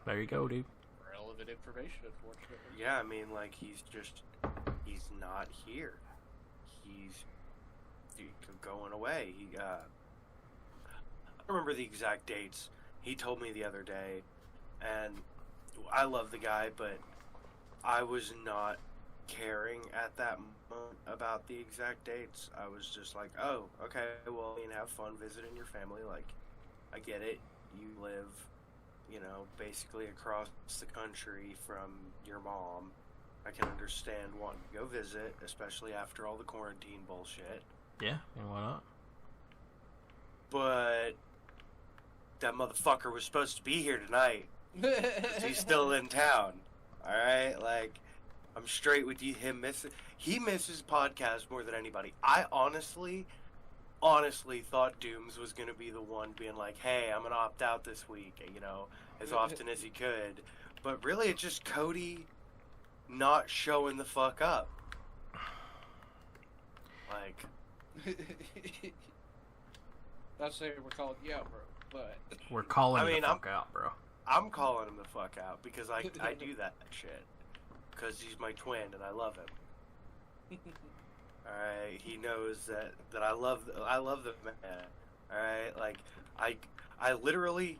There you go, dude. Relevant information, unfortunately. Yeah, I mean, like, he's not here. He's going away. I don't remember the exact dates. He told me the other day, and I love the guy, but I was not caring at that moment about the exact dates. I was just like, oh, okay, well, have fun visiting your family. Like, I get it. You live, basically across the country from your mom. I can understand wanting to go visit, especially after all the quarantine bullshit. Yeah, and why not? But that motherfucker was supposed to be here tonight. He's still in town. Alright? Like, I'm straight with you. He misses podcasts more than anybody. I honestly thought Dooms was going to be the one being like, hey, I'm going to opt out this week, as often as he could. But really, it's just Cody not showing the fuck up. Like... Not saying we're calling you out, bro, but... We're calling the fuck out, bro. I'm calling him the fuck out because I do that shit. Because he's my twin and I love him. Alright, he knows that I love the man. Alright, like, I literally,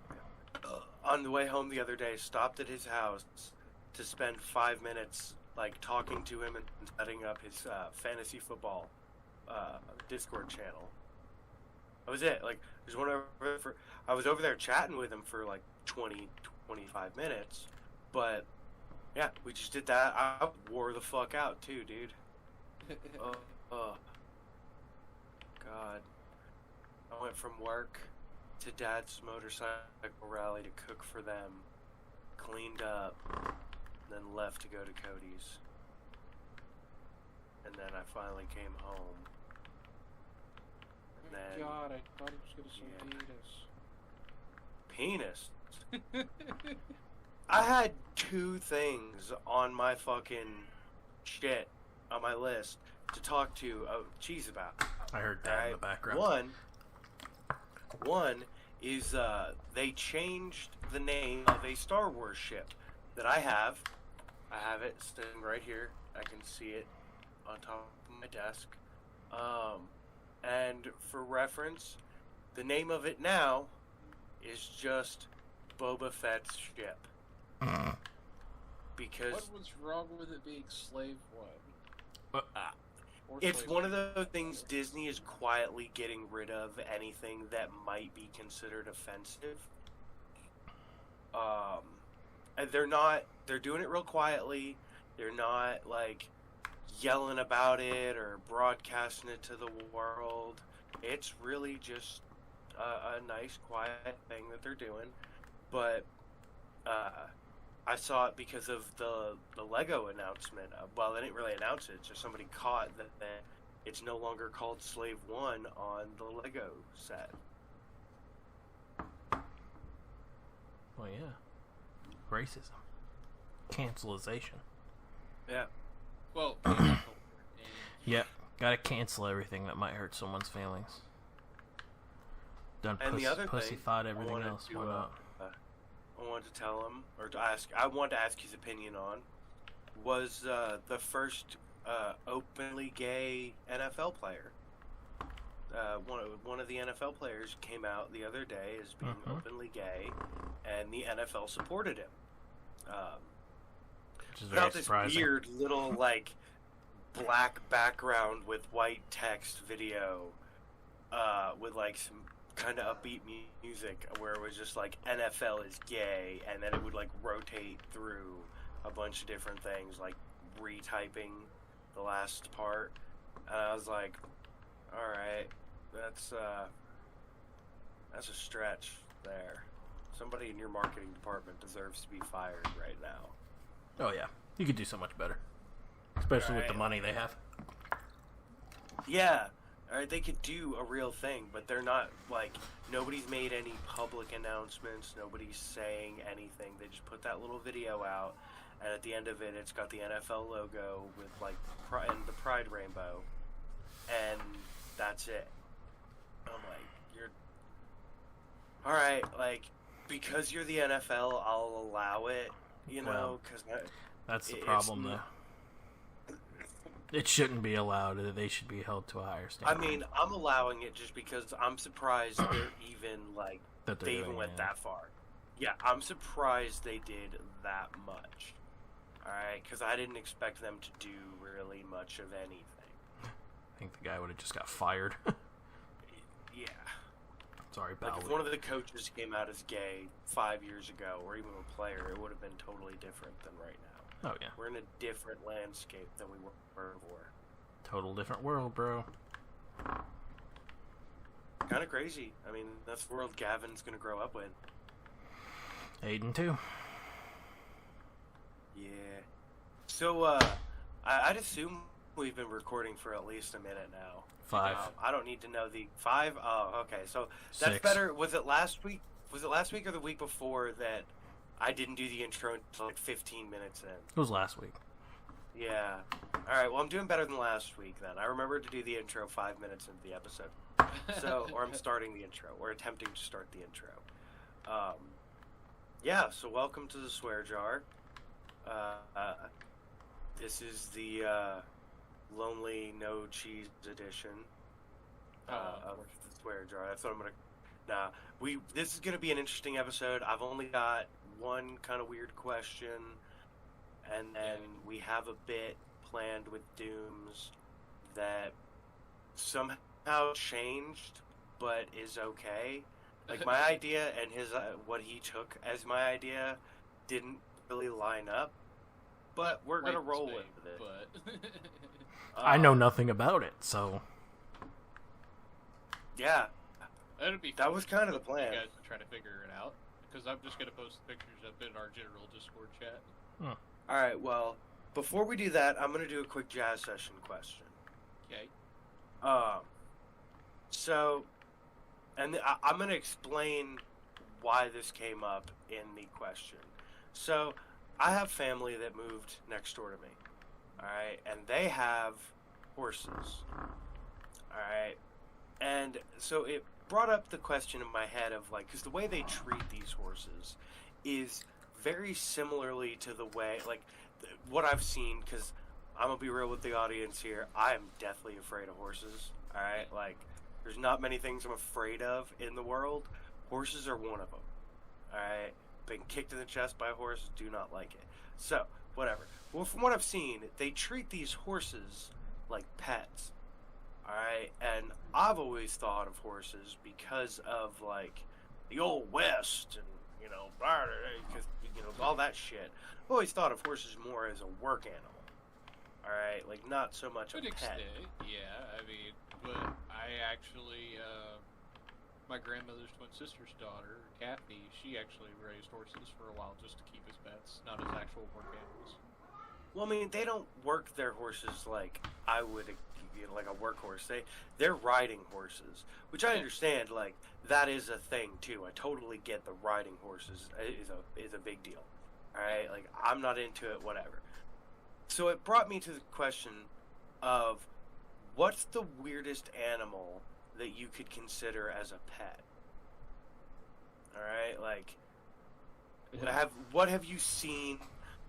on the way home the other day, stopped at his house to spend 5 minutes, like, talking to him and setting up his fantasy football Discord channel. That was it. Like, I was over there chatting with him for like 25 minutes, but yeah, we just did that. I wore the fuck out too, dude. God. I went from work to Dad's motorcycle rally to cook for them, cleaned up, and then left to go to Cody's. And then I finally came home. And then, God, I thought he was going to say penis. Penis? I had 2 things on my fucking shit, on my list, to talk to Cheese about. I heard that in the background. One is they changed the name of a Star Wars ship that I have. I have it sitting right here. I can see it on top of my desk. And for reference, the name of it now is just Boba Fett's ship. Because what was wrong with it being Slave One? It's one of those things Disney is quietly getting rid of anything that might be considered offensive. And they're doing it real quietly. They're not, like, yelling about it or broadcasting it to the world. It's really just a nice, quiet thing that they're doing. But I saw it because of the Lego announcement. Well, they didn't really announce it. Just somebody caught that it's no longer called Slave One on the Lego set. Well, yeah. Racism. Cancelization. Yeah. Well, yep. Gotta cancel everything that might hurt someone's feelings. Done pussyfied everything else. Why not? I wanted to tell him, or to ask, I wanted to ask his opinion on, was the first openly gay NFL player. One of the NFL players came out the other day as being openly gay, and the NFL supported him. Which is very surprising. This weird little, like, black background with white text video, with, like, some kind of upbeat music where it was just like NFL is gay, and then it would like rotate through a bunch of different things, like retyping the last part, and I was like, all right, that's a stretch there. Somebody in your marketing department deserves to be fired right now. Oh yeah, you could do so much better, especially with the money they have. Yeah. Alright, they could do a real thing, but they're not, like, nobody's made any public announcements, nobody's saying anything. They just put that little video out, and at the end of it, it's got the NFL logo with, like, and the Pride rainbow, and that's it. I'm like, alright, like, because you're the NFL, I'll allow it. You know, because that's the problem, though. It shouldn't be allowed. They should be held to a higher standard. I mean, I'm allowing it just because I'm surprised they're even like they even went that far. Yeah, I'm surprised they did that much. All right, because I didn't expect them to do really much of anything. I think the guy would have just got fired. Yeah. Sorry, like if one of the coaches came out as gay 5 years ago, or even a player, it would have been totally different than right now. Oh, yeah. We're in a different landscape than we were before. Total different world, bro. Kind of crazy. I mean, that's the world Gavin's going to grow up with. Aiden, too. Yeah. So, I'd assume we've been recording for at least a minute now. 5. I don't need to know the 5. Oh, okay. So, that's 6. better. Was it last week? Was it last week or the week before that I didn't do the intro until like 15 minutes in? It was last week. Yeah. Alright, well, I'm doing better than last week then. I remembered to do the intro 5 minutes into the episode. So, or I'm starting the intro, or attempting to start the intro. Yeah, so welcome to the Swear Jar. This is the Lonely No Cheese edition of the Swear Jar. That's what I'm gonna. This is gonna be an interesting episode. I've only got one kind of weird question, and then we have a bit planned with Dooms that somehow changed, but is okay. Like my idea and his what he took as my idea didn't really line up, but we're gonna roll with it. But I know nothing about it, so yeah, be that was kind of the plan. You guys are trying to figure it out because I'm just gonna post pictures up in our general Discord chat. All right. Well, before we do that, I'm gonna do a quick jazz session question. Okay. So. And I'm going to explain why this came up in the question. So, I have family that moved next door to me. Alright? And they have horses. Alright? And so it brought up the question in my head of like, because the way they treat these horses is very similarly to the way, like, what I've seen, because I'm going to be real with the audience here, I am deathly afraid of horses. Alright? Like, there's not many things I'm afraid of in the world. Horses are one of them. Alright? Been kicked in the chest by a horse, do not like it. So, whatever. Well, from what I've seen, they treat these horses like pets. Alright? And I've always thought of horses because of, like, the Old West and, you know, all that shit. I've always thought of horses more as a work animal. Alright? Like, not so much a pet. Extent, yeah, I mean, but I actually, my grandmother's twin sister's daughter, Kathy, she actually raised horses for a while just to keep as pets, not as actual work animals. Well, I mean, they don't work their horses like I would, like a workhorse. They're riding horses, which I understand. Like that is a thing too. I totally get the riding horses is a big deal. All right, like I'm not into it, whatever. So it brought me to the question of what's the weirdest animal that you could consider as a pet? All right, like what have you seen?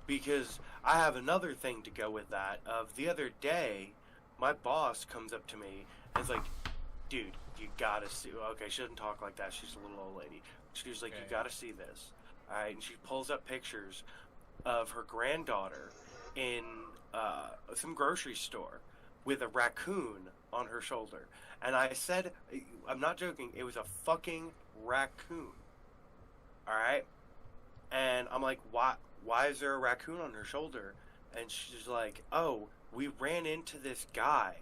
Because I have another thing to go with that. Of the other day, my boss comes up to me and is like, "Dude, you gotta see." Okay, she doesn't talk like that. She's a little old lady. She was like, "You gotta see this." All right, and she pulls up pictures of her granddaughter in some grocery store with a raccoon on her shoulder. And I said, I'm not joking, it was a fucking raccoon. Alright? And I'm like, why is there a raccoon on her shoulder? And she's like, oh, we ran into this guy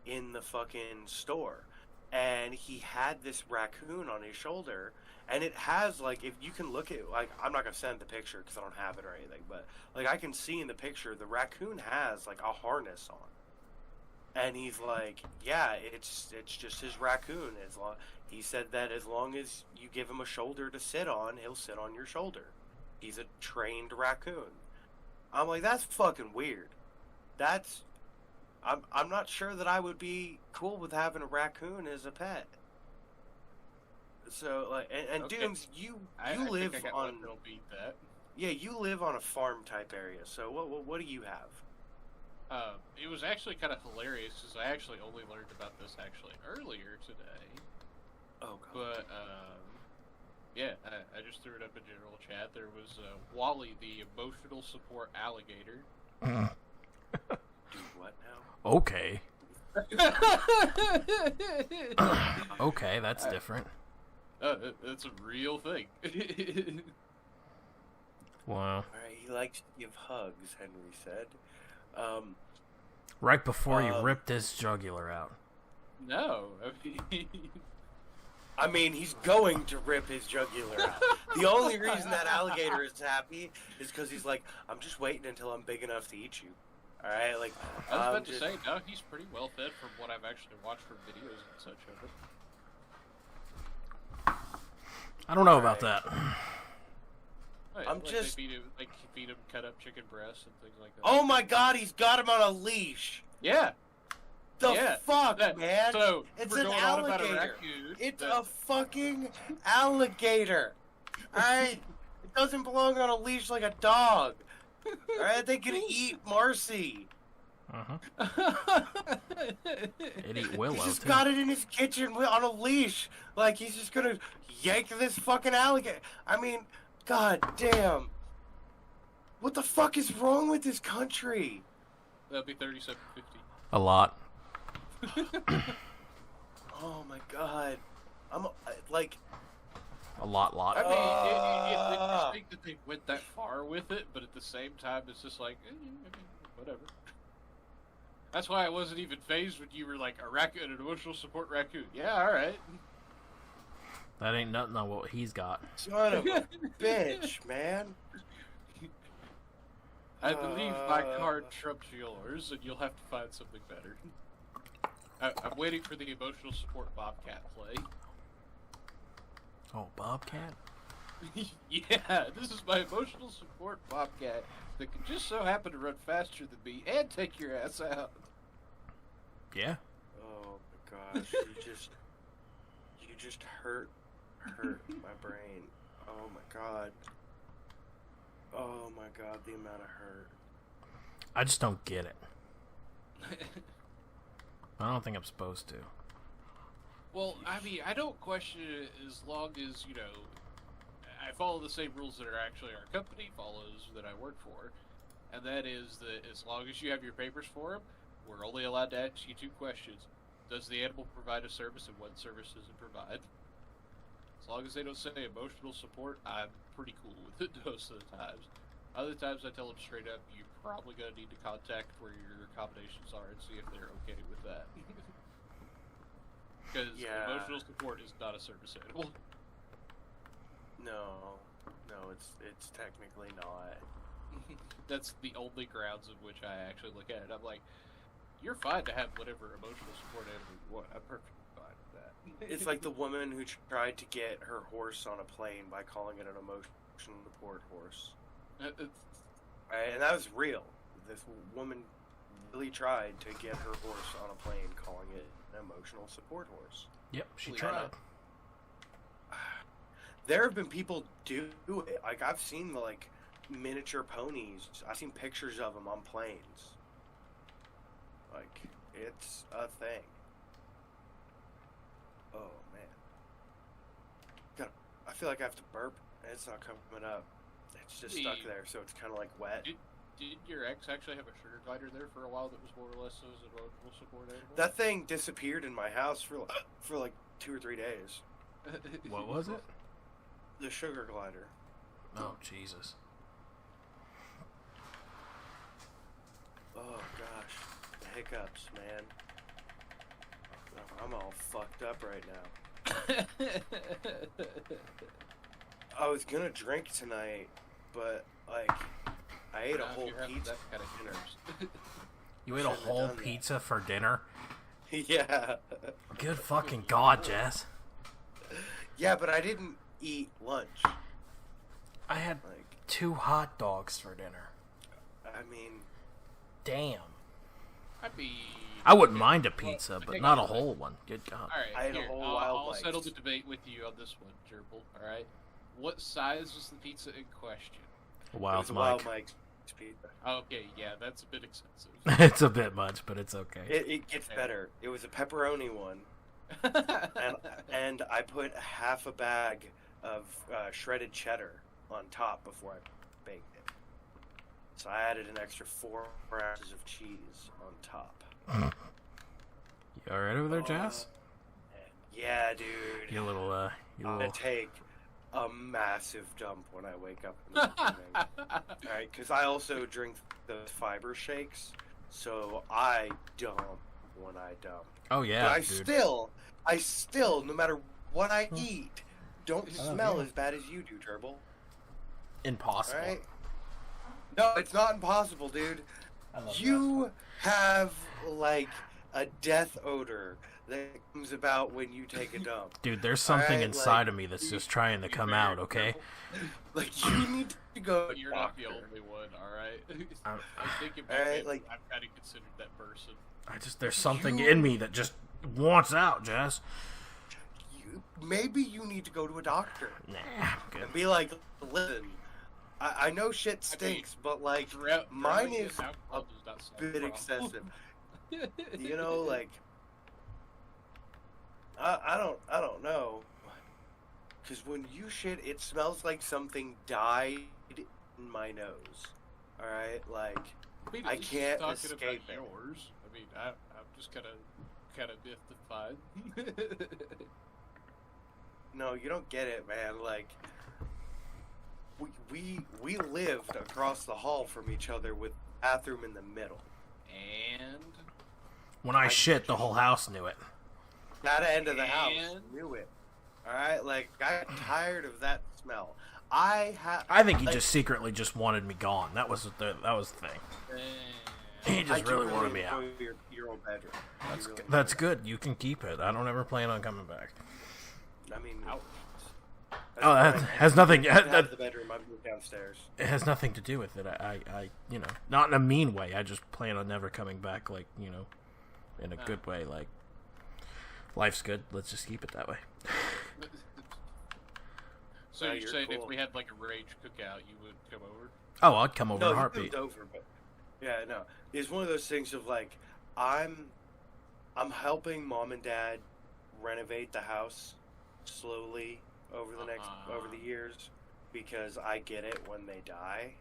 in the fucking store. And he had this raccoon on his shoulder. And it has, like, if you can look at, like, I'm not going to send the picture because I don't have it or anything. But, like, I can see in the picture, the raccoon has, like, a harness on. And he's like, yeah, it's just his raccoon. He said that as long as you give him a shoulder to sit on, he'll sit on your shoulder. He's a trained raccoon. I'm like, that's fucking weird. I'm not sure that I would be cool with having a raccoon as a pet. So like, and Okay. Dooms, you I live think I got on. one that'll beat that. Yeah, you live on a farm type area. So what do you have? It was actually kind of hilarious because I actually only learned about this actually earlier today. Oh God. But yeah, I just threw it up in general chat. There was Wally, the emotional support alligator. Do what now? Okay. Okay, that's different. That's a real thing. Wow. All right, he likes to give hugs. Henry said. Right before you ripped his jugular out. No, I mean, he's going to rip his jugular out. The only reason that alligator is happy is because he's like, I'm just waiting until I'm big enough to eat you. All right, like. I was about to say, no, he's pretty well fed from what I've actually watched from videos and such of it. I don't know about that. Right, I'm like just. they feed him cut up chicken breasts and things like that. Oh my God, he's got him on a leash. Yeah. The fuck, man? So It's we're an going on about a alligator. raccoon. It's a fucking alligator. Alright? It doesn't belong on a leash like a dog. Alright? They can eat Marcy. It eat Willow, He's just too. got it in his kitchen on a leash. Like, he's just gonna yank this fucking alligator. I mean, god damn. What the fuck is wrong with this country? That'll be $37.50. A lot. Oh my god. I'm like. A lot. I mean, it just think that they went that far with it, but at the same time, it's just like, I mean, whatever. That's why I wasn't even phased when you were like a raccoon, an emotional support raccoon. Yeah, all right. That ain't nothing on what he's got. Son of a bitch, man. I believe my card trumps yours, and you'll have to find something better. I'm waiting for the emotional support Bobcat play. Oh, Bobcat? Yeah, this is my emotional support Bobcat that can just so happen to run faster than me and take your ass out. Yeah. Oh my gosh, you just hurt my brain. Oh my god. Oh my god, the amount of hurt. I just don't get it. I don't think I'm supposed to. Well, I mean, I don't question it as long as, you know, I follow the same rules that are actually our company follows that I work for. And that is that as long as you have your papers for them, we're only allowed to ask you 2 questions. Does the animal provide a service, and what service does it provide? As long as they don't say emotional support, I'm pretty cool with it most of the times. Other times I tell them straight up, you're probably going to need to contact where your accommodations are and see if they're okay with that. Because emotional support is not a service animal. No, it's technically not. That's the only grounds in which I actually look at it. I'm like, you're fine to have whatever emotional support animal you want. I'm perfectly fine with that. It's like the woman who tried to get her horse on a plane by calling it an emotional support horse. Right, and that was real. This woman really tried to get her horse on a plane, calling it an emotional support horse. Yep, she tried. There have been people do it. Like, I've seen the miniature ponies. I've seen pictures of them on planes. Like, it's a thing. Oh man, I feel like I have to burp. It's not coming up. It's just stuck there, so it's kind of like wet. Did your ex actually have a sugar glider there for a while that was more or less as an emotional support animal? That thing disappeared in my house for like 2 or 3 days. What was it? The sugar glider. Oh, Jesus. Oh gosh, the hiccups, man. I'm all fucked up right now. I was gonna drink tonight, but I ate a whole pizza. That kind of interest. You ate a whole pizza for dinner? Yeah. Good fucking God, Jess. Yeah, but I didn't eat lunch. I had 2 hot dogs for dinner. I mean, damn. I mean, I wouldn't mind a pizza, but not a whole one. Good God. All right, I had a whole I'll settle the debate with you on this one, Gerbil. All right. What size was the pizza in question? Wild Mike's pizza. Okay, yeah, that's a bit excessive. It's a bit much, but it's okay. It gets better. It was a pepperoni one, and I put half a bag of shredded cheddar on top before I baked it. So I added an extra 4 ounces of cheese on top. You alright over there, Jazz? Yeah, dude. You little, I'm gonna take a massive dump when I wake up in the morning. Alright, because I also drink those fiber shakes, so I dump when I dump. Oh, yeah, but dude. I still, no matter what I eat, don't smell as bad as you do, Turbo. Impossible. Alright? No, it's not impossible, dude. You have, like, a death odor that comes about when you take a dump. Dude, there's something inside of me that's just trying to come out, okay? Like, you need to go to You're not the only one, alright? I'm thinking back, Alright, like, I've kind of considered that person. There's something in me that just wants out, Jazz. Maybe you need to go to a doctor. Nah, I'm good. And be like, listen, I know shit stinks, but, like, mine is a bit excessive. You know, like, I don't know, because when you shit, it smells like something died in my nose. All right, like, I can't escape it. Yours. I mean, I'm just kind of mystified. No, you don't get it, man. Like, we lived across the hall from each other with the bathroom in the middle. And when I shit, the whole house knew it. That end of the house knew it. All right, like, I got tired of that smell. I think he just secretly just wanted me gone. That was the thing. He just really wanted me out. Your own bedroom. That's good. You can keep it. I don't ever plan on coming back. I mean, that has nothing. The bedroom. I moved downstairs. It has nothing to do with it. I, you know, not in a mean way. I just plan on never coming back. Like, you know, in a good way. Like, life's good. Let's just keep it that way. So you're saying cool. If we had like a rage cookout, you would come over? Oh, I'd come over in a heartbeat. Over, but yeah, no, it's one of those things of like, I'm helping Mom and Dad renovate the house slowly over the years, because I get it when they die.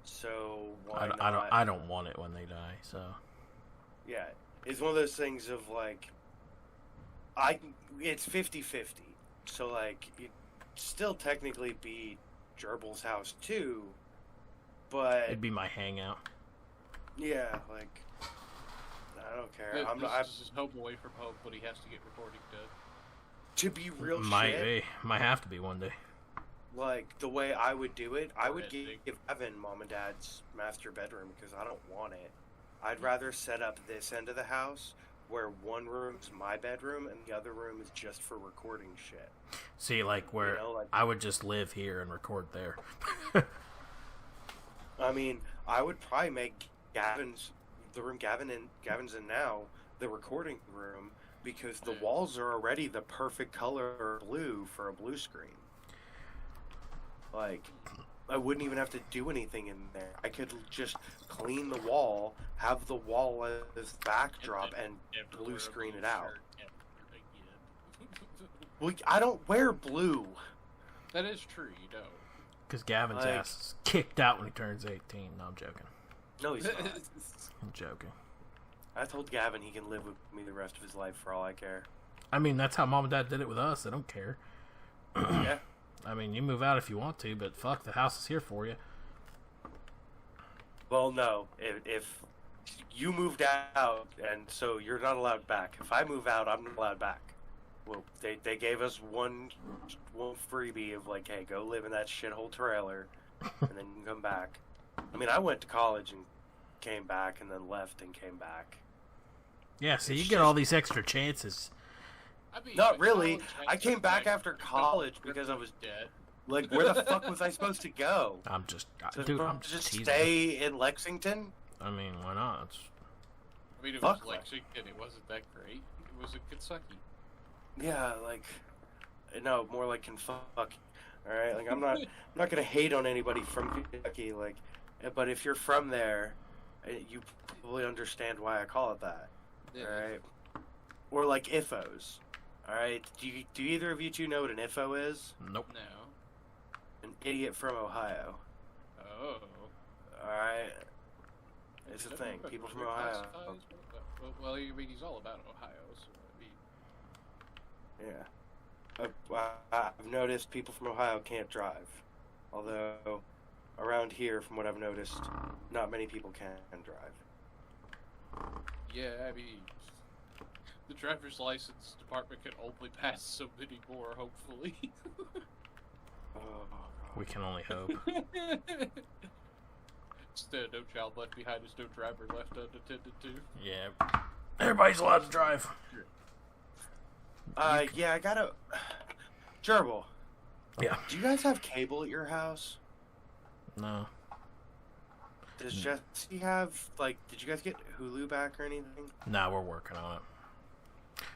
So why not? I don't want it when they die. So yeah, it's one of those things of like, it's 50-50. So like, it still technically be Gerbil's house too, but it'd be my hangout. Yeah, like, I don't care. This is hope away from hope, but he has to get recording done. To be real might have to be one day. Like, the way I would do it, I would give Evan Mom and Dad's master bedroom, because I don't want it. I'd rather set up this end of the house where one room's my bedroom and the other room is just for recording shit. See, like, where, you know, like, I would just live here and record there. I mean, I would probably make the room Gavin's in now, the recording room, because the walls are already the perfect color blue for a blue screen. Like, I wouldn't even have to do anything in there. I could just clean the wall, have the wall as backdrop, and blue screen it out. Well, I don't wear blue. That is true, you don't. Because Gavin's ass is kicked out when he turns 18. No, I'm joking. No, he's not. I'm joking. I told Gavin he can live with me the rest of his life for all I care. I mean, that's how Mom and Dad did it with us. I don't care. Yeah. I mean, you move out if you want to, but fuck, the house is here for you. Well, no. If you moved out, and so you're not allowed back. If I move out, I'm not allowed back. Well, they gave us one freebie of like, hey, go live in that shithole trailer, and then you can come back. I mean, I went to college and came back, and then left and came back. Yeah, so you get all these extra chances. I mean, not really. I came back after college because I was dead. Like, where the fuck was I supposed to go? Dude, I'm just stay in Lexington? I mean, why not? I mean, it Fuck was Lexington. It wasn't that great. It was in Kentucky. Yeah, like, no, more like Kentucky. All right, like I'm not gonna hate on anybody from Kentucky, like, but if you're from there, you probably understand why I call it that. Yeah. All right, or like IFOs. All right, do either of you two know what an IFO is? Nope. No. An idiot from Ohio. Oh. All right, it's a Is thing. that People from what Ohio. classifies? Well, I mean, he's all about Ohio, so I mean. Yeah. I've noticed people from Ohio can't drive. Although, around here, from what I've noticed, not many people can drive. Yeah, I mean, the driver's license department can only pass so many more, hopefully. Oh, God. We can only hope. Instead, no child left behind is no driver left unattended to. Yeah. Everybody's allowed to drive. Yeah, I gotta... Gerbil, Yeah. do you guys have cable at your house? No. Does Jesse have, like, did you guys get Hulu back or anything? No, we're working on it.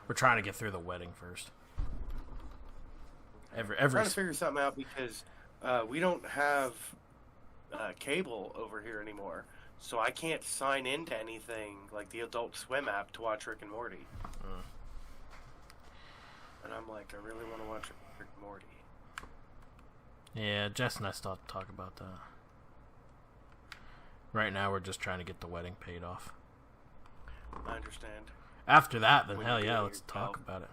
We're trying to get through the wedding first. I'm trying to figure something out because we don't have cable over here anymore. So I can't sign into anything like the Adult Swim app to watch Rick and Morty. Mm. And I'm like, I really want to watch Rick and Morty. Yeah, Jess and I still have to talk about that. Right now, we're just trying to get the wedding paid off. I understand. After that, then When hell you yeah, get let's your talk job. about it.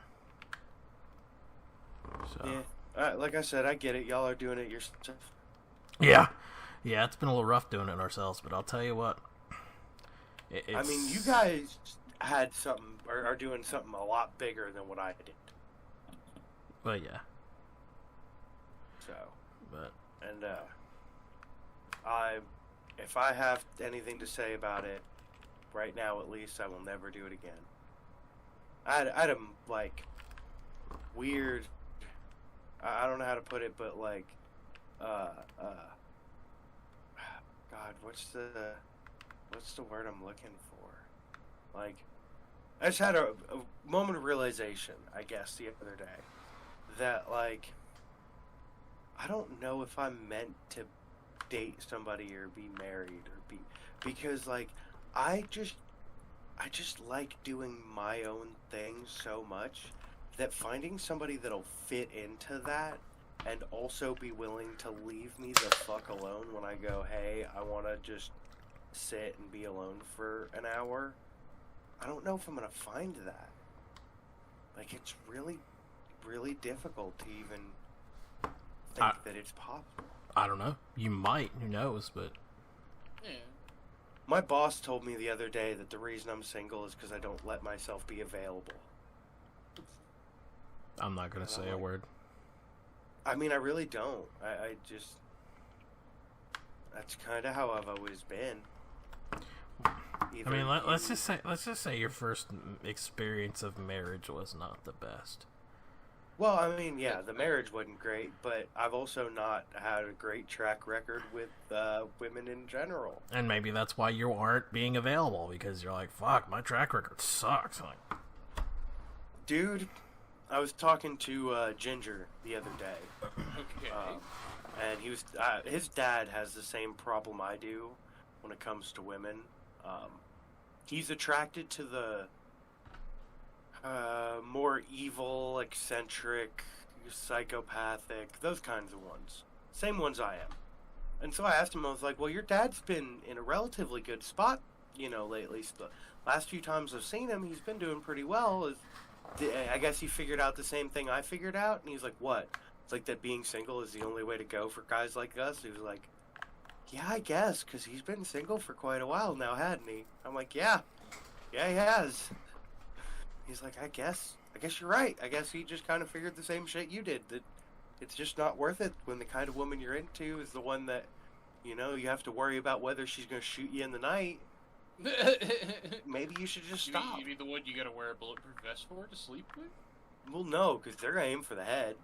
So. Yeah, like I said, I get it. Y'all are doing it yourself. Yeah. Yeah, it's been a little rough doing it ourselves, but I'll tell you what. I mean, you guys had something, or are doing something a lot bigger than what I did. Well, yeah. So, But and if I have anything to say about it, right now at least, I will never do it again. I had a, like, weird, I don't know how to put it, but like, God, what's the word I'm looking for? Like, I just had a moment of realization, I guess, the other day, that, like, I don't know if I'm meant to date somebody or be married or be, because, like, I just like doing my own thing so much that finding somebody that'll fit into that and also be willing to leave me the fuck alone when I go, hey, I want to just sit and be alone for an hour, I don't know if I'm going to find that. Like, it's really, really difficult to even think that it's possible. I don't know. You might. Who knows? But Yeah. My boss told me the other day that the reason I'm single is because I don't let myself be available. I'm not going to say a word. I mean, I really don't. I just... That's kind of how I've always been. I mean, let's just say your first experience of marriage was not the best. Well, I mean, yeah, the marriage wasn't great, but I've also not had a great track record with women in general. And maybe that's why you aren't being available, because you're like, fuck, my track record sucks. Like, Dude, I was talking to Ginger the other day, Okay. and he was his dad has the same problem I do when it comes to women. He's attracted to the more evil, eccentric, psychopathic, those kinds of ones. Same ones I am. And so I asked him, I was like, well, your dad's been in a relatively good spot, lately. The last few times I've seen him, he's been doing pretty well. I guess he figured out the same thing I figured out. And he's like, what? It's like that being single is the only way to go for guys like us. He was like, yeah, I guess, because he's been single for quite a while now, hadn't he? I'm like, yeah, he has. He's like, I guess you're right. I guess he just kind of figured the same shit you did, that it's just not worth it when the kind of woman you're into is the one that, you have to worry about whether she's going to shoot you in the night. Maybe you should just stop. You mean the one you gotta wear a bulletproof vest for to sleep with? Well, no, because they're going to aim for the head.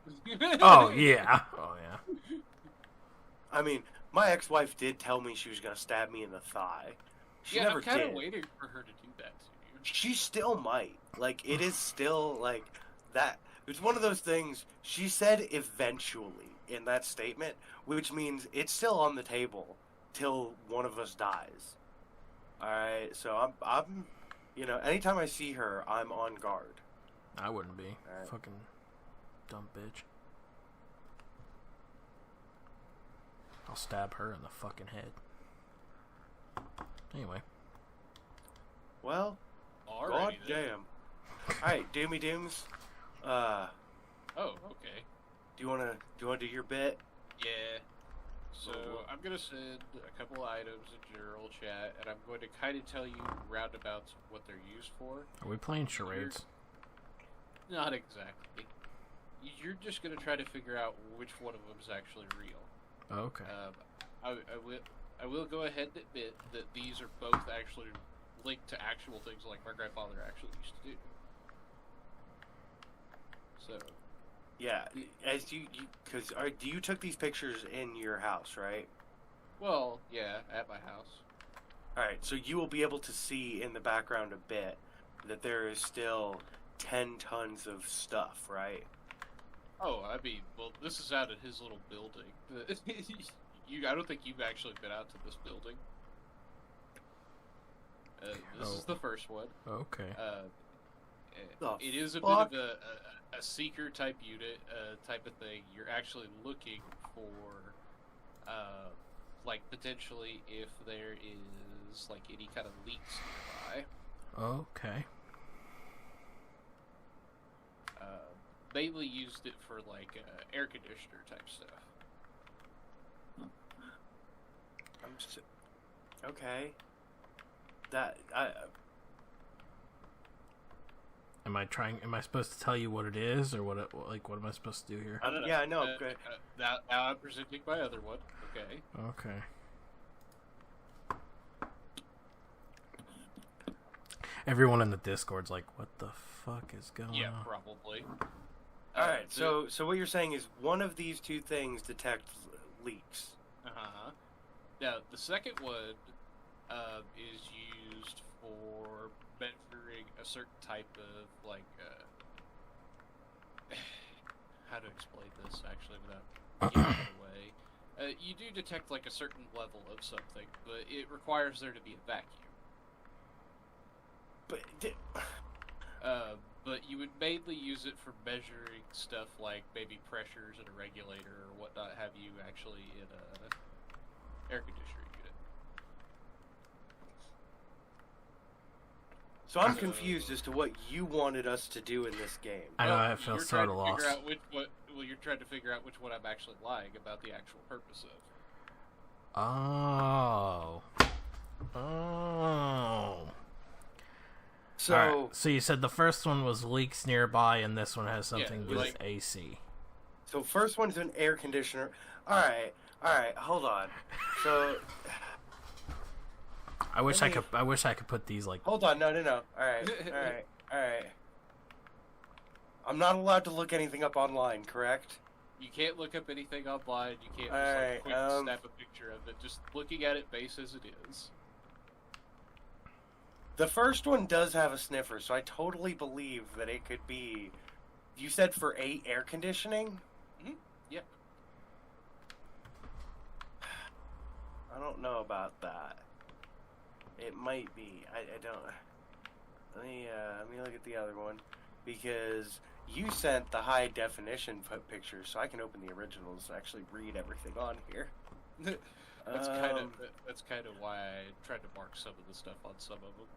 oh, yeah. Oh, yeah. I mean, my ex-wife did tell me she was going to stab me in the thigh. She never I'm kind did. of waiting for her to do that to she still might. Like, it is still, like, that. It's one of those things. She said eventually in that statement, which means it's still on the table till one of us dies. Alright, so I'm, you know, anytime I see her, I'm on guard. I wouldn't be. Alright. Fucking dumb bitch. I'll stab her in the fucking head. Anyway. Well, Alrighty god then. damn. Alright, Doomy Dooms. Oh, okay. Do you wanna do your bit? Yeah. So Well, I'm gonna send a couple of items in general chat, and I'm going to kind of tell you roundabouts what they're used for. Are we playing charades? Not exactly. You're just gonna try to figure out which one of them is actually real. Oh, okay. I will go ahead and admit that these are both actually linked to actual things like my grandfather actually used to do. So, Yeah, as you took these pictures in your house, right? well, yeah, at my house. Alright, so you will be able to see in the background a bit that there is still 10 tons of stuff, right? Oh, I mean, well, this is out at his little building. I don't think you've actually been out to this building. This is the first one. Okay. The It is a fuck? bit of a seeker type unit type of thing. You're actually looking for, like, potentially if there is, like, any kind of leaks nearby. Okay. Mainly used it for, like, air conditioner type stuff. Okay. Am I supposed to tell you what it is, or what am I supposed to do here? I don't know. Yeah, I know. Okay. Now I'm presenting my other one. Okay. Okay. Everyone in the Discord's like, what the fuck is going Yeah, on? probably. Alright, so what you're saying is one of these two things detects leaks. Uh-huh. Now, the second one is used for measuring a certain type of, like, how to explain this, actually, without giving it away. You do detect, like, a certain level of something, but it requires there to be a vacuum. But you would mainly use it for measuring stuff like maybe pressures in a regulator or whatnot have you actually in a air conditioner unit. So I'm confused as to what you wanted us to do in this game. I know, I You're feel trying sort to of figure lost. out you're trying to figure out which one I'm actually lying about the actual purpose of. Oh. Oh. So, Alright, so you said the first one was leaks nearby, and this one has something to do with like- AC. so first one's an air conditioner. Alright, hold on. So, I wish I could put these like. hold on, no. Alright. I'm not allowed to look anything up online, correct? You can't look up anything online. You can't just Alright, like quick snap a picture of it. Just looking at it base as it is. The first one does have a sniffer, so I totally believe that it could be. You said for air conditioning? Yep. I don't know about that. It might be. I don't. Let me look at the other one, because you sent the high definition pictures, so I can open the originals and actually read everything on here. That's kind of why I tried to mark some of the stuff on some of them.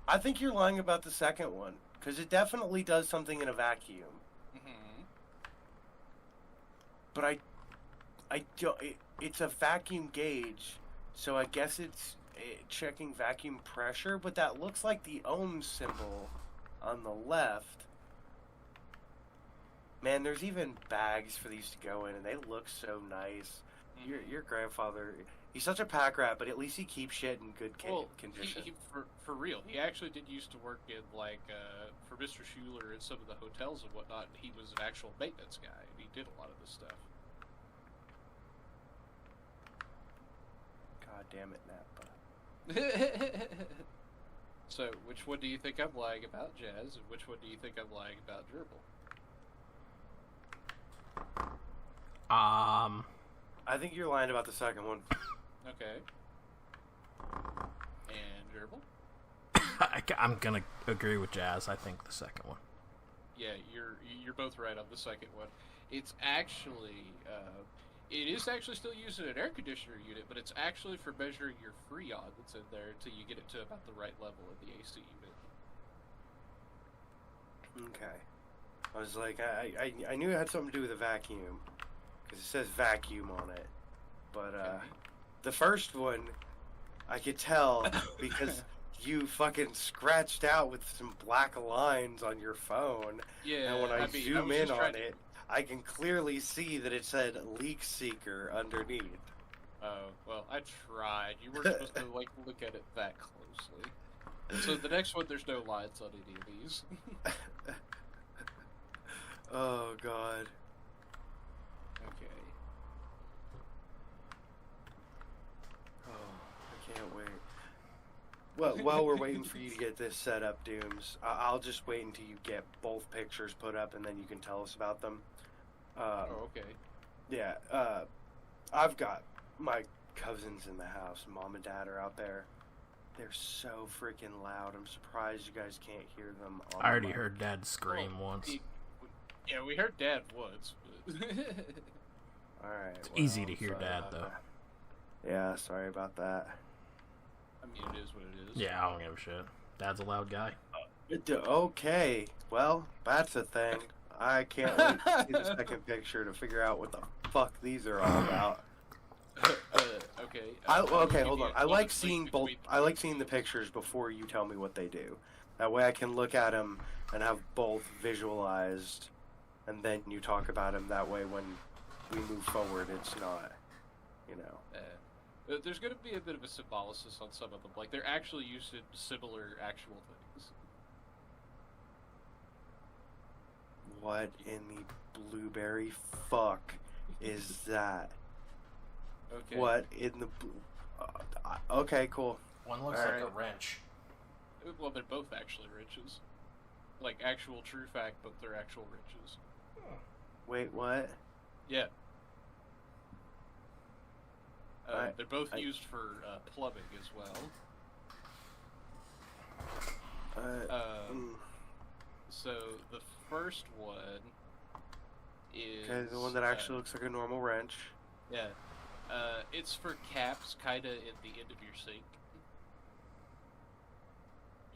I think you're lying about the second one, because it definitely does something in a vacuum. Mm-hmm. But I don't. It's a vacuum gauge, so I guess it's checking vacuum pressure. But that looks like the ohm symbol on the left. Man, there's even bags for these to go in, and they look so nice. Your grandfather, he's such a pack rat, but at least he keeps shit in good condition. For real, he actually did used to work in like for Mr. Schuler in some of the hotels and whatnot. And he was an actual maintenance guy, and he did a lot of this stuff. God damn it, Napa. So, which one do you think I'm lying about, Jazz, and which one do you think I'm lying about, Gerbil? I think you're lying about the second one. Okay. And Gerbil? I'm gonna agree with Jazz. I think the second one. Yeah, you're both right on the second one. It's actually it is actually still used in an air conditioner unit, but it's actually for measuring your freon that's in there until you get it to about the right level of the AC unit. Okay. I was like, I knew it had something to do with a vacuum, because it says vacuum on it. But the first one, I could tell because you fucking scratched out with some black lines on your phone. Yeah, And when I mean, zoom was in just on trying to- it, I can clearly see that it said leak seeker underneath. Oh, well, I tried. You weren't supposed to like look at it that closely. So the next one, there's no lines on any of these. Oh god. Okay. Oh, I can't wait. Well, while we're waiting for you to get this set up, Dooms, I'll just wait until you get both pictures put up, and then you can tell us about them. Oh, okay. Yeah, I've got my cousins in the house. Mom and Dad are out there. They're so freaking loud. I'm surprised you guys can't hear them. On I already the mic. heard Dad scream once. Yeah, we heard Dad once. But All right. It's easy to hear Dad, though. Yeah, sorry about that. I mean, it is what it is. Yeah, I don't give a shit. Dad's a loud guy. Okay, well, that's a thing. I can't wait to see the second picture to figure out what the fuck these are all about. Okay. Okay, hold on. I like honestly, seeing both. between- I like seeing the pictures before you tell me what they do. That way, I can look at them and have both visualized, and then you talk about them. That way, when we move forward, it's not, you know. There's going to be a bit of a symbolisis on some of them. Like, they're actually used in similar actual things. What in the blueberry fuck is that? Okay. What in the okay, cool. One looks All like a right. wrench. Well, they're both actually wrenches. Like, actual true fact, but they're actual wrenches. Wait, what? Yeah. Alright, They're both used for plumbing as well. Mm. So the first one is Okay, the one that actually looks like a normal wrench. yeah. It's for caps, kinda at the end of your sink.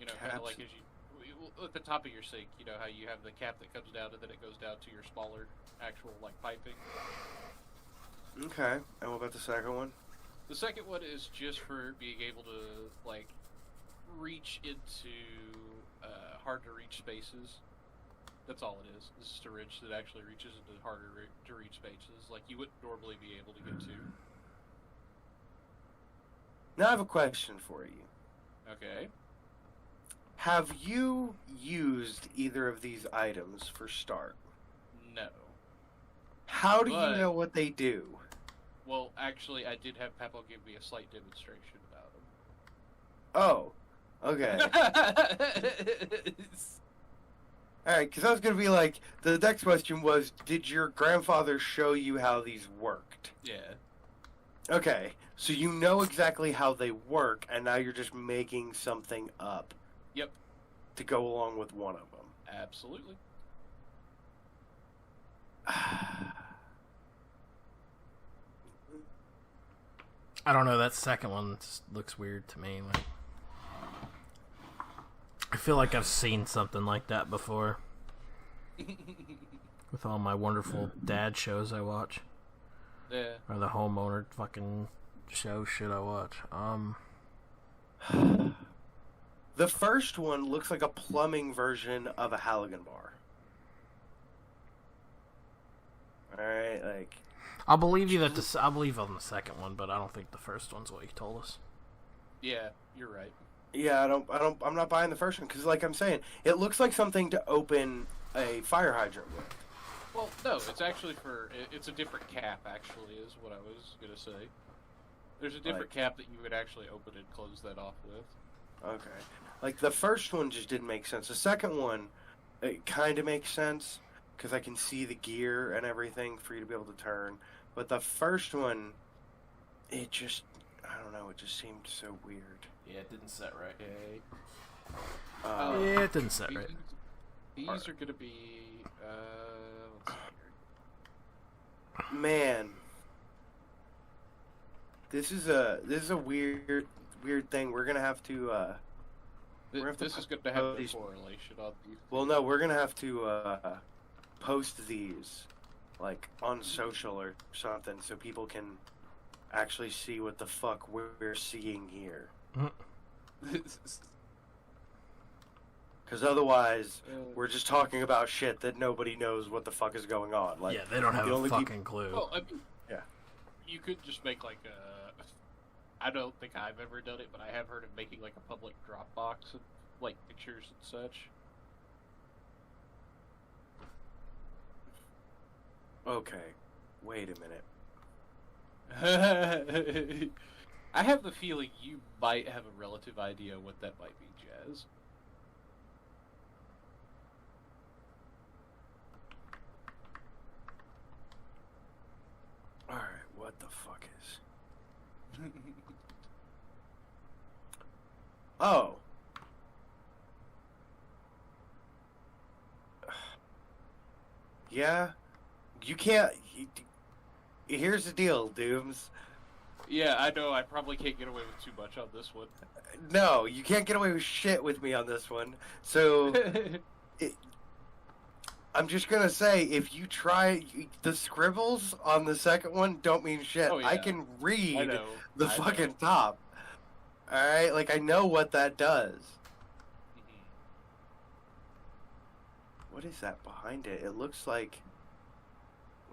You know, kind of Caps? like as you at the top of your sink. You know how you have the cap that comes down and then it goes down to your smaller actual like piping. Okay, and what about the second one? The second one is just for being able to like reach into hard to reach spaces. That's all it is. This is a wrench that actually reaches into harder to reach spaces like you wouldn't normally be able to get to. Now I have a question for you. Okay. Have you used either of these items for start? No. How do But- you know what they do? Well, actually, I did have Peppo give me a slight demonstration about them. Oh, okay. Alright, because I was going to be like, the next question was, did your grandfather show you how these worked? Yeah. Okay, so you know exactly how they work, and now you're just making something up. Yep. To go along with one of them. Absolutely. I don't know. That second one just looks weird to me. Like, I feel like I've seen something like that before with all my wonderful dad shows I watch, Yeah. or the homeowner fucking show shit I watch. The first one looks like a plumbing version of a Halligan bar. Alright, like... I'll believe you that I'll believe on the second one, but I don't think the first one's what you told us. Yeah, you're right. Yeah, I'm not buying the first one, because like I'm saying, it looks like something to open a fire hydrant with. Well, no, it's actually for... It's a different cap, actually, is what I was going to say. There's a different cap that you would actually open and close that off with. Okay. Like, the first one just didn't make sense. The second one, it kind of makes sense, because I can see the gear and everything for you to be able to turn. But the first one, it just, I don't know, it just seemed so weird. Yeah, it didn't set right. Okay. Yeah, it didn't set right. These Alright. are gonna be. Let's see here. Man. This is a weird thing. We're gonna have to, We're gonna have to This is going to have a these- correlation on these. well, no, we're gonna have to, post these, like, on social or something, so people can actually see what the fuck we're seeing here. Because otherwise, we're just talking about shit that nobody knows what the fuck is going on. Like, Yeah, they don't have the a only fucking clue. Well, I mean, Yeah. You could just make like a. I don't think I've ever done it, but I have heard of making like a public Dropbox of like pictures and such. Okay, wait a minute. I have the feeling you might have a relative idea what that might be, Jazz. Alright, what the fuck is... Oh. Yeah, you can't... Here's the deal, Dooms. Yeah, I know. I probably can't get away with too much on this one. No, you can't get away with shit with me on this one. So, I'm just gonna say, if you try... The scribbles on the second one don't mean shit. Oh, yeah. I can I read know. the I fucking know. top. Alright? Like, I know what that does. Mhm. What is that behind it? It looks like...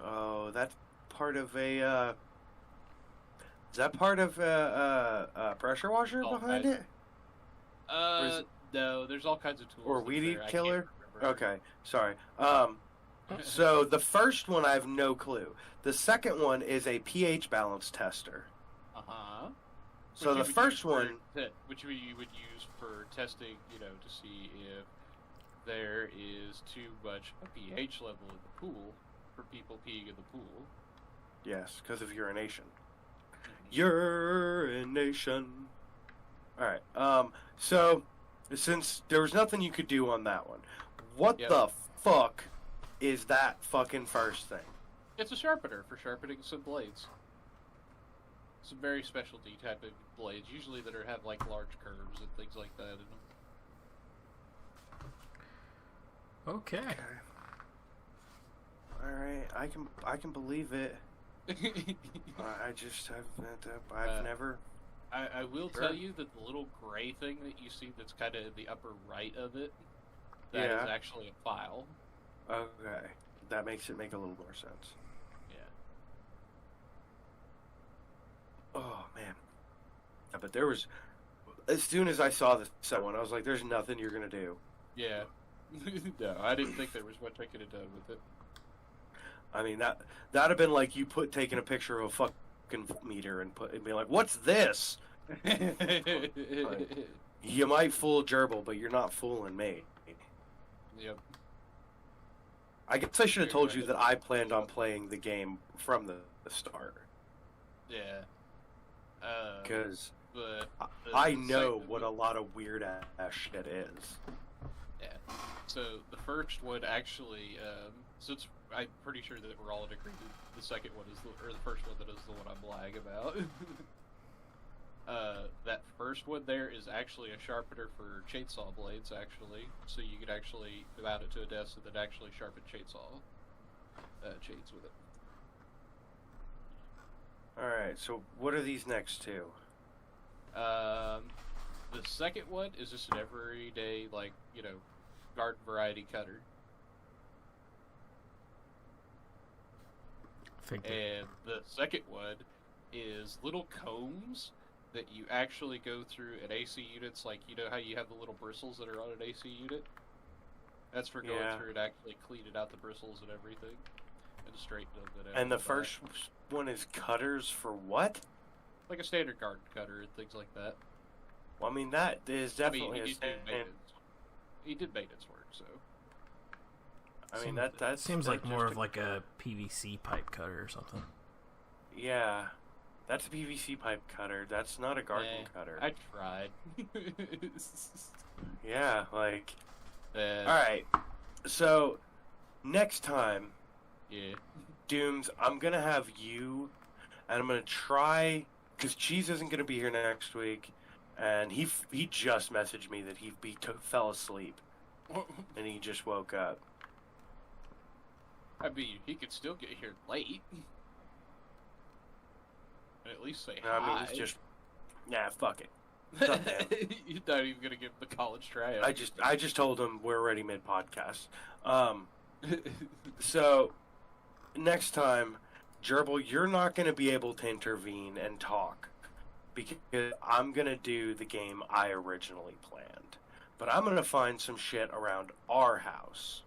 Oh, that's part of a, Is that part of a pressure washer Oh, behind I- it? is it- No, there's all kinds of tools. Or in weed there. I can't killer? remember. Okay, sorry. So the first one I have no clue. The second one is a pH balance tester. Uh-huh. So the first one... Which you would use for testing, to see if there is too much a pH level in the pool for people peeing in the pool. Yes, because of urination. Mhm. Urination. Alright, so, since there was nothing you could do on that one, what Yep. the fuck is that fucking first thing? It's a sharpener for sharpening some blades. Some very specialty type of blades, usually that have like large curves and things like that in Okay. Alright, I can believe it. them. I just I've never... I will Sure. tell you that the little gray thing that you see that's kind of in the upper right of it, that is Yeah. actually a file. Okay, that makes it make a little more sense. Yeah. Oh man, yeah, but there was... As soon as I saw the second one, I was like, "There's nothing you're gonna do." Yeah. No, I didn't think there was much I could have done with it. I mean, that'd have been like you taking a picture of a fucking meter and be like, "What's this?" You might fool Gerbil, but you're not fooling me. Yep. I guess I should have told you that I planned on playing the game from the start, Yeah. because But I know what a lot of weird ass shit is. Yeah. So the first one actually, since I'm pretty sure that we're all in agreement, the second one is the first one that is the one I'm lying about. That first one there is actually a sharpener for chainsaw blades, actually. So you could actually mount it to a desk and then actually sharpen chainsaw chains with it. Alright, so what are these next two? The second one is just an everyday, like, garden variety cutter. Think that- And the second one is little combs that you actually go through at AC units, like, how you have the little bristles that are on an AC unit? That's for going Yeah. through and actually cleaning out the bristles and everything. And straightening them. And the back. first one is cutters for what? Like a standard garden cutter and things like that. Well, I mean, that is I mean, definitely he a did do stand. maintenance. He did maintenance work, so. I mean, that seems that's like more just of like a PVC pipe cutter or something. Yeah, that's a PVC pipe cutter. That's not a garden cutter. I tried. Yeah, like. Uh, Alright, so next time, Yeah. Dooms, I'm gonna have you, and I'm gonna try, because Cheese isn't gonna be here next week, and he just messaged me that he fell asleep, and he just woke up. I mean, he could still get here late. And at least say I mean, hi. he's just, nah, fuck it. Fuck him. You're not even gonna give him the college tryout. I just told him we're already mid podcast. So next time, Gerbil, you're not going to be able to intervene and talk because I'm going to do the game I originally planned. But I'm going to find some shit around our house.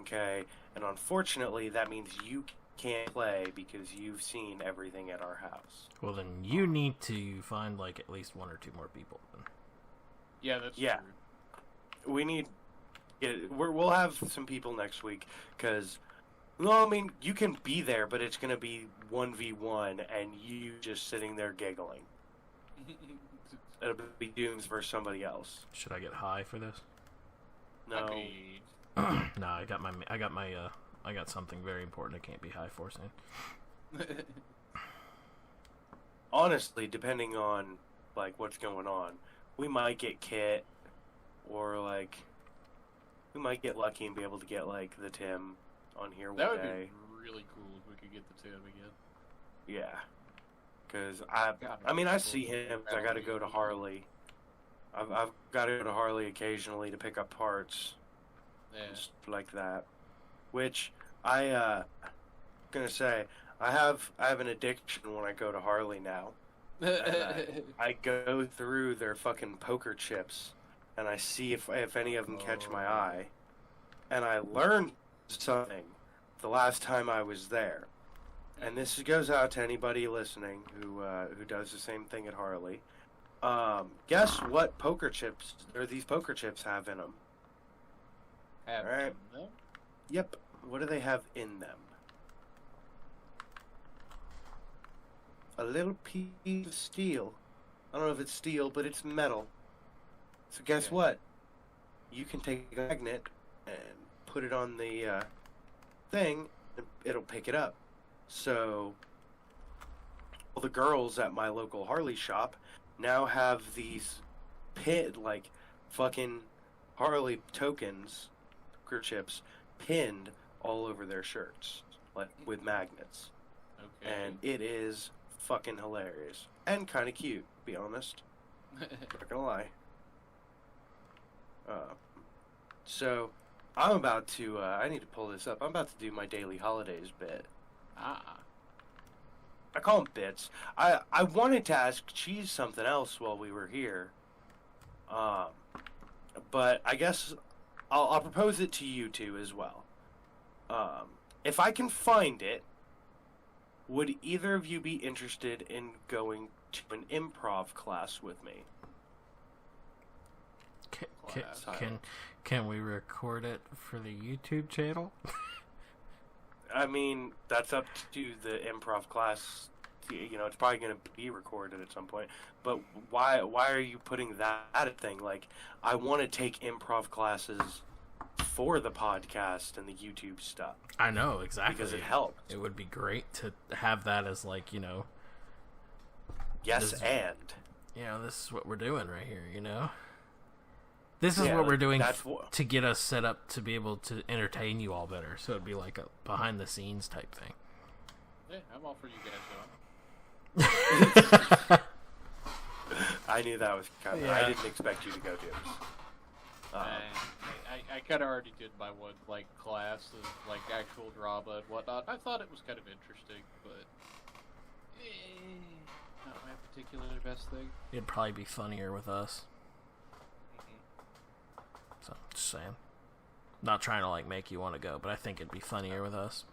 Okay? And unfortunately, that means you can't play because you've seen everything at our house. Well, then you need to find like at least one or two more people. Then. Yeah, that's Yeah. true. We need... We'll have some people next week because... Well, I mean, you can be there, but it's going to be 1v1 and you just sitting there giggling. It'll be Dooms versus somebody else. Should I get high for this? No. I mean, No, I got something very important I can't be high for soon. Honestly, depending on, like, what's going on, we might get Kit, or, like, we might get lucky and be able to get, like, the Tim on here that one would day. be really cool if we could get the Tim again. Yeah. Because God, I mean, I see him. I got to go to Harley. I've got to go to Harley occasionally to pick up parts, Yeah. just like that. Which gonna say I have an addiction when I go to Harley now. I go through their fucking poker chips, and I see if any of them catch my eye, and I learned something the last time I was there. And this goes out to anybody listening who does the same thing at Harley. Guess what poker chips, or these poker chips have in them? Have Alright. them, no? Yep. What do they have in them? A little piece of steel. I don't know if it's steel, but it's metal. So guess Okay. what? You can take a magnet and put it on the thing, and it'll pick it up. So all the girls at my local Harley shop now have these like fucking Harley tokens, poker chips, pinned all over their shirts, like with magnets. Okay. And it is fucking hilarious and kind of cute, to be honest. Not gonna lie. So I'm about to. I need to pull this up. I'm about to do my daily holidays bit. I call them bits. I wanted to ask Cheese something else while we were here. But I guess I'll propose it to you two as well. If I can find it, would either of you be interested in going to an improv class with me? Can we record it for the YouTube channel? I mean, that's up to the improv class. You know, it's probably going to be recorded at some point. But why are you putting that a thing? Like, I want to take improv classes for the podcast and the YouTube stuff. I know, exactly. Because it helps. It would be great to have that as, like, you know... Yes, this, and... You know, this is what we're doing right here, you know? This is Yeah, what we're doing that's to get us set up to be able to entertain you all better. So it'd be like a behind-the-scenes type thing. Yeah, I'm all for you guys going. I knew that was coming. Yeah. I didn't expect you to go, James. I kind of already did my one, like, class of, like, actual drama and whatnot. I thought it was kind of interesting, but... not my particularly best thing. It'd probably be funnier with us. So, just saying. Not trying to, like, make you want to go, but I think it'd be funnier with us.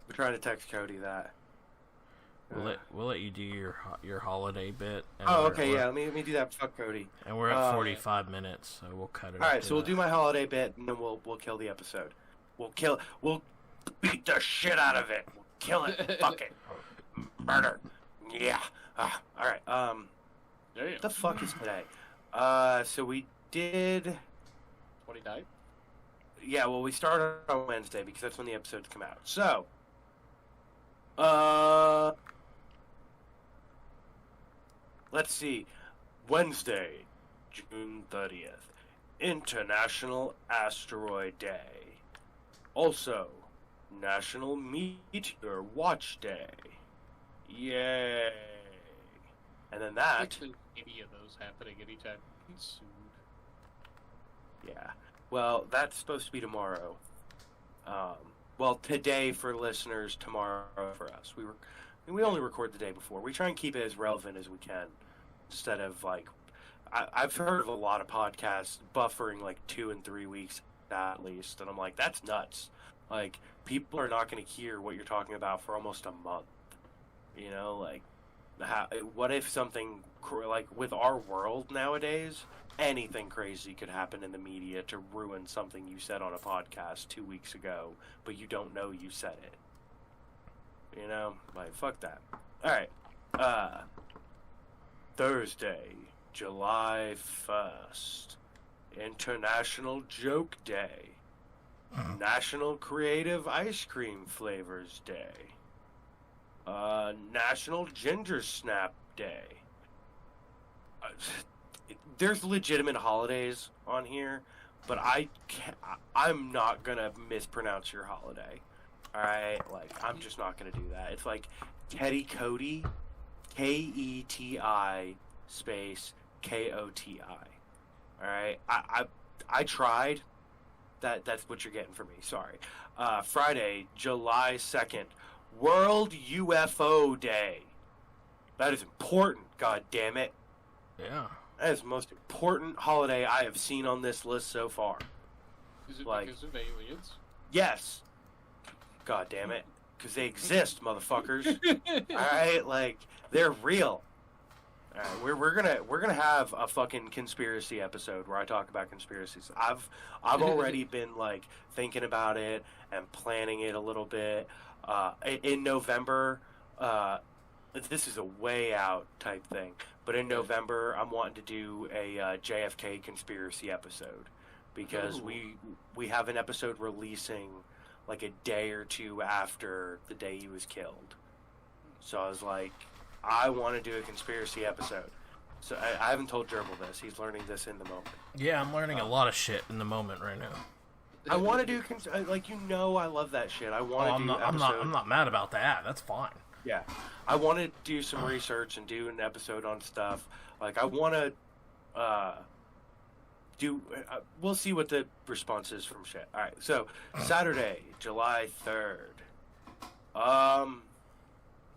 We're trying to text Cody that. We'll let you do your holiday bit. And Oh, okay, yeah. Let me do that. Fuck Cody. And we're at 45 minutes, so we'll cut it. All right, so we'll do my holiday bit, and then we'll kill the episode. We'll beat the shit out of it. We'll kill it. Fuck it. Murder. Yeah. All right. What the fuck is today? So we did 29? Yeah, well, we started on Wednesday because that's when the episodes come out. So, let's see. Wednesday, June 30th, International Asteroid Day. Also, National Meteor Watch Day. Yay. And then that... Actually, any of those happening anytime soon. Yeah. Well, that's supposed to be tomorrow. Well, today for listeners, tomorrow for us. We only record the day before. We try and keep it as relevant as we can, instead of like, I've heard of a lot of podcasts buffering like 2 and 3 weeks at least, and I'm like, that's nuts. Like, people are not going to hear what you're talking about for almost a month. You know, like, what if something like with our world nowadays? Anything crazy could happen in the media to ruin something you said on a podcast 2 weeks ago, but you don't know you said it. You know? Like, fuck that. Alright. Thursday, July 1st. International Joke Day. National Creative Ice Cream Flavors Day. National Ginger Snap Day. There's legitimate holidays on here, but I'm not gonna mispronounce your holiday. Alright? Like, I'm just not gonna do that. It's like Teddy Cody, Keti space Koti. Alright? I tried. That's what you're getting from me. Sorry. Friday, July 2nd, World UFO Day. That is important, god damn it. Yeah. That is the most important holiday I have seen on this list so far. Is it Like, because of aliens? Yes. God damn it. Because they exist, motherfuckers. Alright, like, they're real. Alright, we're gonna have a fucking conspiracy episode where I talk about conspiracies. I've already been like thinking about it and planning it a little bit. In November, this is a way out type thing. But in November, I'm wanting to do a JFK conspiracy episode because we have an episode releasing like a day or two after the day he was killed. So I was like, I want to do a conspiracy episode. So I haven't told Gerbil this. He's learning this in the moment. Yeah, I'm learning a lot of shit in the moment right now. I want to do like, you know, I love that shit. I want to do. I'm not mad about that. That's fine. Yeah, I want to do some research and do an episode on stuff. Like, I want to do. We'll see what the response is from shit. All right, so Saturday, July 3rd.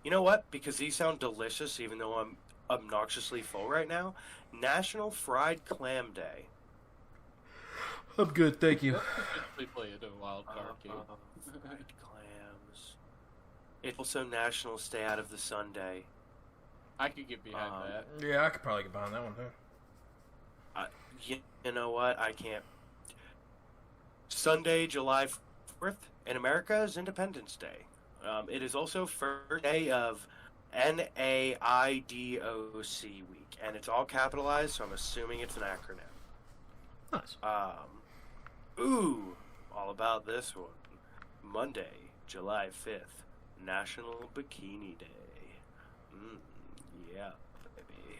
You know what? Because these sound delicious, even though I'm obnoxiously full right now. National Fried Clam Day. I'm good, thank you. We play it a wild card game. Fried clams. It's also National Stay Out of the Sun Day. I could get behind that. Yeah, I could probably get behind that one too. You know what? I can't. Sunday, July 4th in America is Independence Day. It is also first day of NAIDOC week, and it's all capitalized, so I'm assuming it's an acronym. Nice. All about this one. Monday, July 5th, National Bikini Day. Yeah, baby.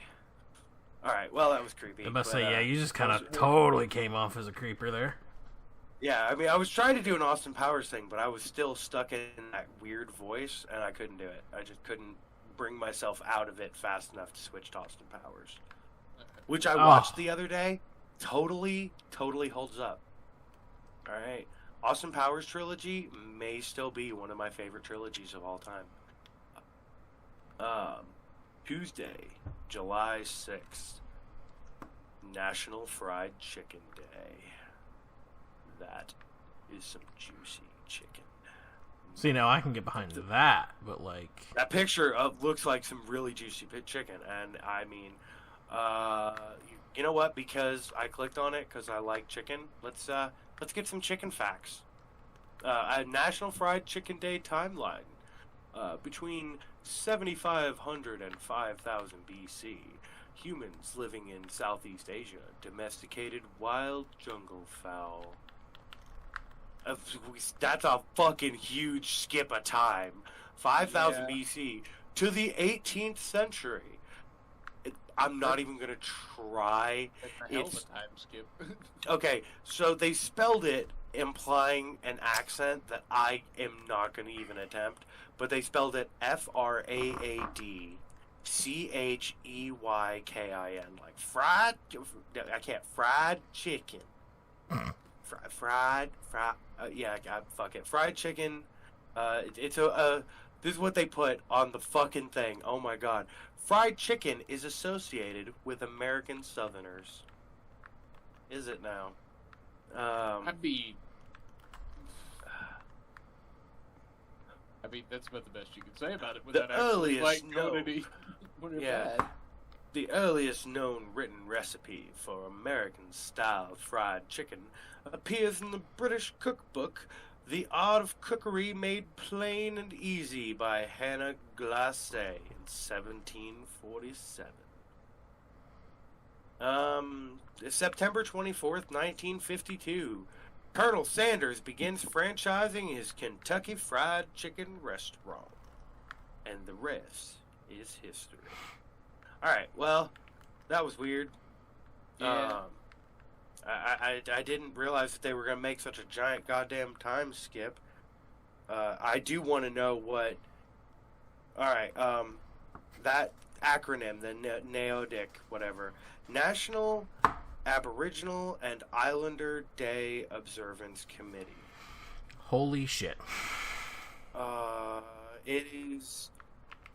Alright, well, that was creepy. I must say, yeah, you just kind of totally came off as a creeper there. Yeah, I mean, I was trying to do an Austin Powers thing, but I was still stuck in that weird voice, and I couldn't do it. I just couldn't bring myself out of it fast enough to switch to Austin Powers. Which I watched the other day. Totally holds up. Alright. Austin Powers trilogy may still be one of my favorite trilogies of all time. Tuesday, July 6th. National Fried Chicken Day. That is some juicy chicken. See, now I can get behind that, but like That picture looks like some really juicy chicken, and I mean, you know what? Because I clicked on it because I like chicken. Let's get some chicken facts. A National Fried Chicken Day timeline. Between 7,500 and 5,000 BC, humans living in Southeast Asia domesticated wild jungle fowl. That's a fucking huge skip of time. 5,000 BC to the 18th century. I'm not even going to try. That's a hell of a time skip. Okay, so they spelled it implying an accent that I am not going to even attempt, but they spelled it F-R-A-A-D C-H-E-Y-K-I-N, like fried. I can't. Fried chicken. Fried. Yeah, fuck it. Fried chicken. It's this is what they put on the fucking thing. Oh my god. Fried chicken is associated with American Southerners. Is it now? I'd be. I mean, that's about the best you can say about it without actually like going any. Yeah. The earliest known written recipe for American-style fried chicken appears in the British cookbook The Art of Cookery Made Plain and Easy by Hannah Glasse in 1747. September 24th, 1952. Colonel Sanders begins franchising his Kentucky Fried Chicken restaurant. And the rest is history. Alright, well, that was weird. Yeah. I didn't realize that they were going to make such a giant goddamn time skip. I do want to know what... Alright, that acronym, the NAODIC, whatever. National Aboriginal and Islander Day Observance Committee. holy shit. It is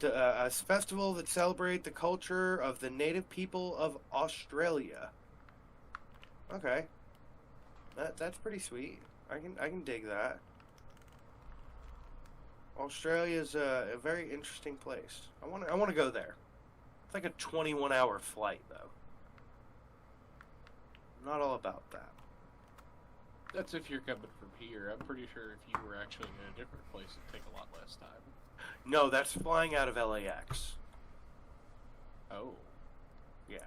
a festival that celebrates the culture of the native people of Australia. Okay, that's pretty sweet. I can dig that. Australia's a very interesting place. I want to go there. It's like a 21-hour flight though. I'm not all about that. That's if you're coming from here. I'm pretty sure if you were actually in a different place, it'd take a lot less time. No, that's flying out of LAX. Oh. Yeah.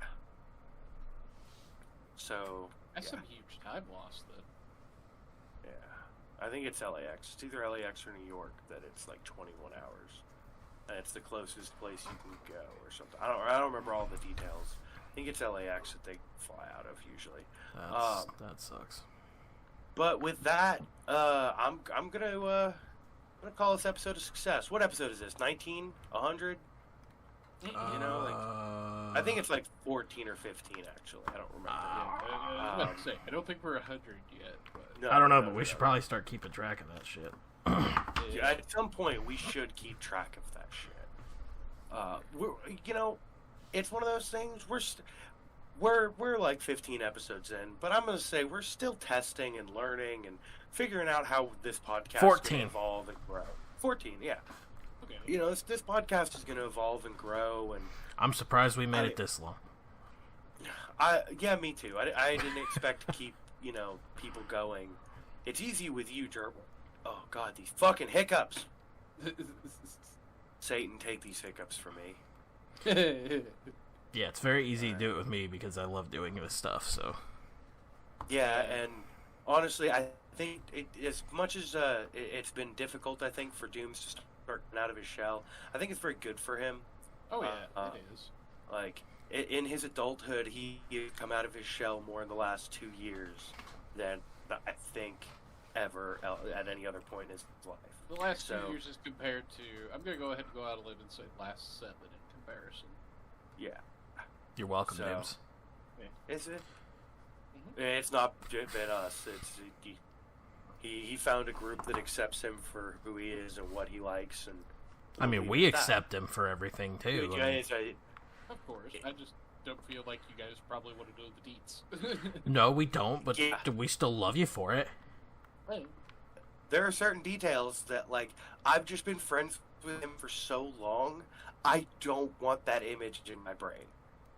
So That's some huge time loss then. yeah, I think it's LAX. It's either LAX or New York that it's like 21 hours, and it's the closest place you can go or something. I don't remember all the details. I think it's LAX that they fly out of usually. That sucks. But with that, I'm gonna call this episode a success. What episode is this? 19? 100? You know, like I think it's like 14 or 15 actually. I don't remember. I was about to say, I don't think we're 100 yet. But... No, I don't know, but we should probably start keeping track of that shit. Yeah, at some point, we should keep track of that shit. It's one of those things. We're like 15 episodes in, but I'm gonna say we're still testing and learning and figuring out how this podcast 14. can evolve and grow. 14, yeah. Okay. You know, this podcast is gonna evolve and grow, and I'm surprised we made it this long. yeah, me too. I didn't expect to keep people going. It's easy with you, Gerbil. Oh God, these fucking hiccups. Satan, take these hiccups from me. Yeah, it's very easy to do it with me because I love doing this stuff, so. Yeah, and honestly, I think as much as it's been difficult, I think, for Dooms to start coming out of his shell, I think it's very good for him. Oh yeah, it is. Like, in his adulthood, he come out of his shell more in the last 2 years than I think ever at any other point in his life. The last 2 years is compared to... I'm going to go ahead and go out on a limb and say last 7 in comparison. Yeah. You're welcome, So- Dibs. Is it? It's not been us. It's he found a group that accepts him for who he is and what he likes, and I mean, we accept him for everything, too. I mean, Of course. I just don't feel like you guys probably want to know the deets. no, we don't, but Yeah. we still love you for it. Right. there are certain details that, like, I've just been friends with him for so long, I don't want that image in my brain.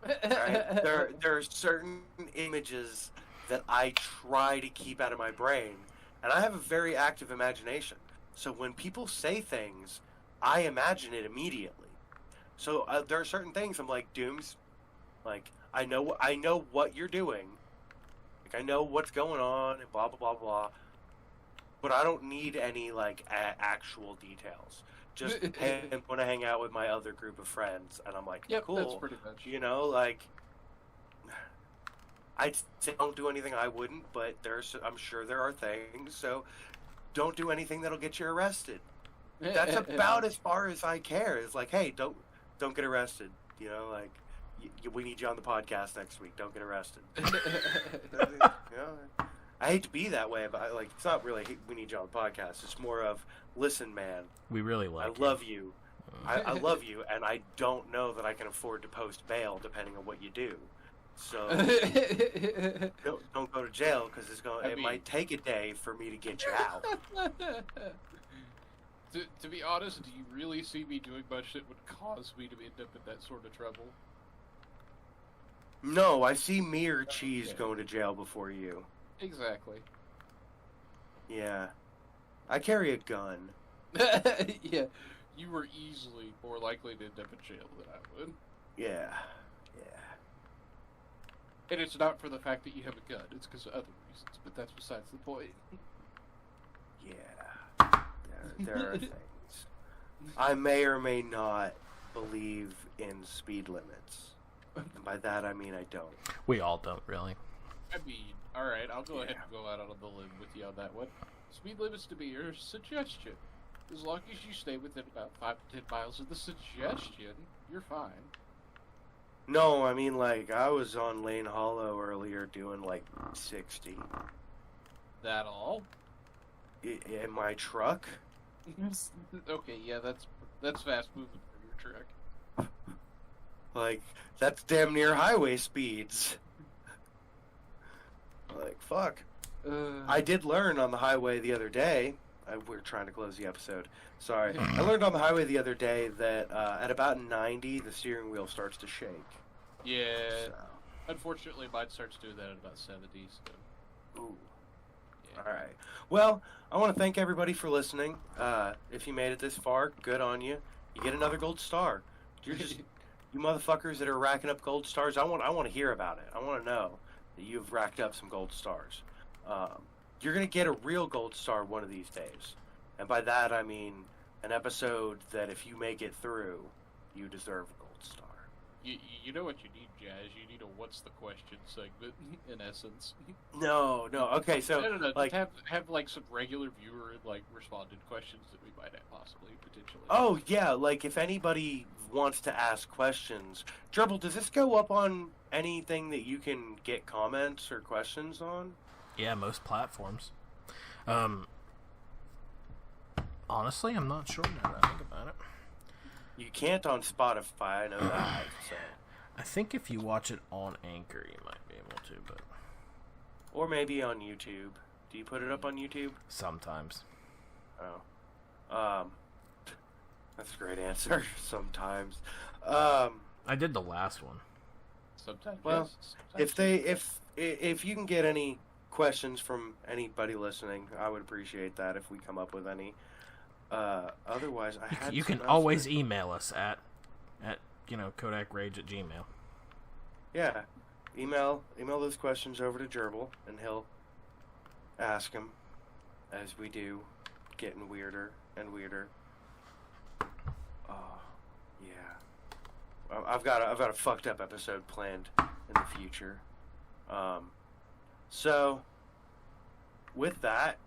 Right? There are certain images that I try to keep out of my brain, and I have a very active imagination. So when people say things, I imagine it immediately. So there are certain things I'm like, Dooms, like, I know what you're doing. Like, I know what's going on and blah, blah, blah, blah. But I don't need any, like, actual details. Just, hey, I'm going to hang out with my other group of friends. And I'm like, Yep, cool. that's pretty much. You know, like, I'd say don't do anything I wouldn't, but I'm sure there are things. So don't do anything that'll get you arrested. That's about as far as I care. It's like, hey, don't get arrested. You know, like, we need you on the podcast next week. Don't get arrested. You know, I hate to be that way, but like, it's not really we need you on the podcast. It's more of, listen, man. We really like I love you. I love you, and I don't know that I can afford to post bail depending on what you do. So don't go to jail because it might take a day for me to get you out. To be honest, do you really see me doing much that would cause me to end up in that sort of trouble? No, I see me or Cheese going to jail before you. Exactly. Yeah. I carry a gun. Yeah, you were easily more likely to end up in jail than I would. Yeah. And it's not for the fact that you have a gun, it's because of other reasons, but that's besides the point. Yeah. There are things. I may or may not believe in speed limits. And by that I mean I don't. We all don't, really. I mean, alright, I'll go ahead and go out on the limb with you on that one. Speed limits to be your suggestion. As long as you stay within about 5 to 10 miles of the suggestion, you're fine. No, I mean, like, I was on Lane Hollow earlier doing, like, 60. That all? In my truck? Okay, yeah, that's fast moving for your truck. Like, that's damn near highway speeds. Like, fuck. I did learn on the highway the other day. We're trying to close the episode. Sorry. I learned on the highway the other day that at about 90, the steering wheel starts to shake. Yeah. So. Unfortunately, mine starts doing that at about 70, so... Ooh. Yeah. Alright. Well, I want to thank everybody for listening. If you made it this far, good on you. You get another gold star. You're just... you motherfuckers that are racking up gold stars, I want to hear about it. I want to know that you've racked up some gold stars. You're going to get a real gold star one of these days. And by that, I mean an episode that if you make it through, you deserve a gold star. You know what you need, Jazz? You need a what's the question segment, in essence. No. Okay, so... No. like, have like, some regular viewer, like, responded questions that we might have possibly, potentially. Oh, yeah, like, if anybody wants to ask questions... Gerbil, does this go up on anything that you can get comments or questions on? Yeah, most platforms. Honestly, I'm not sure now that I think about it. You can't on Spotify, I know that. So. I think if you watch it on Anchor, you might be able to, but... Or maybe on YouTube. Do you put it up on YouTube? Sometimes. Oh. That's a great answer. Sometimes. I did the last one. Sometimes, well, yes. Sometimes. if you can get any questions from anybody listening, I would appreciate that if we come up with any. Otherwise, I had you can always email us at kodakrage@gmail. Yeah, email those questions over to Gerbil, and he'll ask them as we do, getting weirder and weirder. Oh, yeah. I've got a fucked up episode planned in the future. So with that,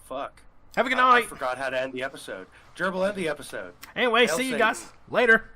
fuck. Have a good night. I forgot how to end the episode. Gerbil, end the episode. Anyway, Hail see you Satan. guys later.